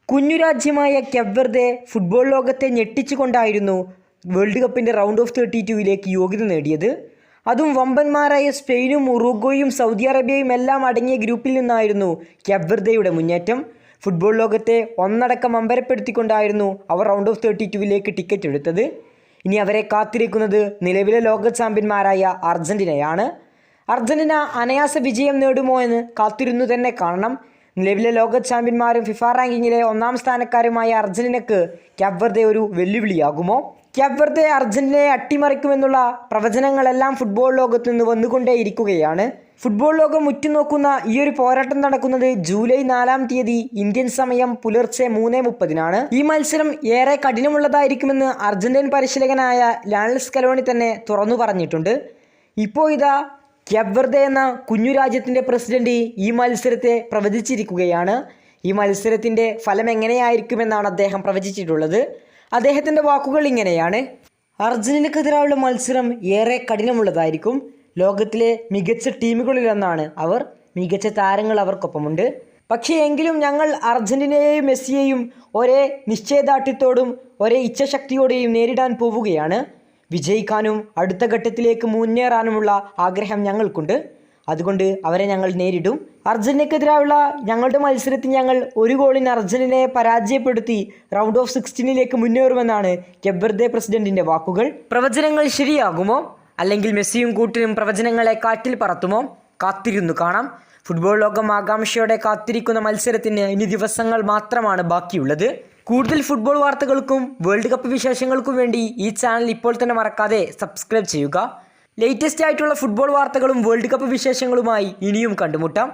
കുഞ്ഞുരാജ്യമായ cap football ലോകത്തെ ഞെട്ടിച്ചുകൊണ്ടായിരുന്നു world കപ്പിൻ്റെ round of 32 യോഗ്യത നേടിയത്. അതും വമ്പന്മാരായ സ്പെയിനും ഉറുഗ്വേയും സൗദി അറേബ്യയും എല്ലാം അടങ്ങിയ ഗ്രൂപ്പിൽ നിന്നായിരുന്നു കെപ്പ് മുന്നേറ്റം. ഫുട്ബോൾ ലോകത്തെ ഒന്നടക്കം അമ്പരപ്പെടുത്തിക്കൊണ്ടായിരുന്നു അവർ റൗണ്ട് ഓഫ് 32 ടിക്കറ്റ് എടുത്തത്. ഇനി അവരെ കാത്തിരിക്കുന്നത് നിലവിലെ ലോക ചാമ്പ്യന്മാരായ അർജൻറ്റീനയാണ്. അർജൻറ്റീന അനായാസ വിജയം നേടുമോ എന്ന് കാത്തിരുന്നു തന്നെ കാണണം. നിലവിലെ ലോക ചാമ്പ്യന്മാരും ഫിഫ റാങ്കിങ്ങിലെ 1-ാം സ്ഥാനക്കാരുമായ അർജൻറ്റീനക്ക് കെപ്പ് ഒരു വെല്ലുവിളിയാകുമോ? കെപ്പ് അർജൻറ്റീനയെ അട്ടിമറിക്കുമെന്നുള്ള പ്രവചനങ്ങളെല്ലാം ഫുട്ബോൾ ലോകത്ത് നിന്ന് വന്നുകൊണ്ടേയിരിക്കുകയാണ്. ഫുട്ബോൾ ലോകം ഉറ്റുനോക്കുന്ന ഈ ഒരു പോരാട്ടം നടക്കുന്നത് ജൂലൈ 4-ാം തീയതി ഇന്ത്യൻ സമയം പുലർച്ചെ 3:30 ഈ മത്സരം ഏറെ കഠിനമുള്ളതായിരിക്കുമെന്ന് അർജന്റീൻ പരിശീലകനായ ലയണൽ സ്കലോണി തന്നെ തുറന്നു പറഞ്ഞിട്ടുണ്ട്. ഇപ്പോൾ ഇതാ കെപ്പ് എന്ന കുഞ്ഞു രാജ്യത്തിൻ്റെ പ്രസിഡന്റ് ഈ മത്സരത്തെ പ്രവചിച്ചിരിക്കുകയാണ്. ഈ മത്സരത്തിൻ്റെ ഫലം എങ്ങനെയായിരിക്കുമെന്നാണ് അദ്ദേഹം പ്രവചിച്ചിട്ടുള്ളത്. അദ്ദേഹത്തിൻ്റെ വാക്കുകൾ ഇങ്ങനെയാണ്: അർജന്റീനക്കെതിരായുള്ള മത്സരം ഏറെ കഠിനമുള്ളതായിരിക്കും. ലോകത്തിലെ മികച്ച ടീമുകളിലൊന്നാണ് അവർ. മികച്ച താരങ്ങൾ അവർക്കൊപ്പമുണ്ട്. പക്ഷേ എങ്കിലും ഞങ്ങൾ അർജന്റീനയെയും മെസ്സിയെയും ഒരേ നിശ്ചയദാർഢ്യത്തോടും ഒരേ ഇച്ഛാശക്തിയോടെയും നേരിടാൻ പോവുകയാണ്. വിജയിക്കാനും അടുത്ത ഘട്ടത്തിലേക്ക് മുന്നേറാനുമുള്ള ആഗ്രഹം ഞങ്ങൾക്കുണ്ട്. അതുകൊണ്ട് അവരെ ഞങ്ങൾ നേരിടും. അർജന്റീനക്കെതിരായുള്ള ഞങ്ങളുടെ മത്സരത്തിൽ ഞങ്ങൾ 1 ഗോളിന് അർജന്റീനയെ പരാജയപ്പെടുത്തി റൗണ്ട് ഓഫ് 16 മുന്നേറുമെന്നാണ് കെപ്പ് പ്രസിഡന്റിൻ്റെ വാക്കുകൾ. പ്രവചനങ്ങൾ ശരിയാകുമോ? അല്ലെങ്കിൽ മെസ്സിയും കൂട്ടിനും പ്രവചനങ്ങളെ കാറ്റിൽ പറത്തുമോ? കാത്തിരുന്നു കാണാം. ഫുട്ബോൾ ലോകം ആകാംക്ഷയോടെ കാത്തിരിക്കുന്ന മത്സരത്തിന് ഇനി ദിവസങ്ങൾ മാത്രമാണ് ബാക്കിയുള്ളത്. കൂടുതൽ ഫുട്ബോൾ വാർത്തകൾക്കും വേൾഡ് കപ്പ് വിശേഷങ്ങൾക്കും വേണ്ടി ഈ ചാനൽ ഇപ്പോൾ തന്നെ മറക്കാതെ സബ്സ്ക്രൈബ് ചെയ്യുക. ലേറ്റസ്റ്റ് ആയിട്ടുള്ള ഫുട്ബോൾ വാർത്തകളും വേൾഡ് കപ്പ് വിശേഷങ്ങളുമായി ഇനിയും കണ്ടുമുട്ടാം.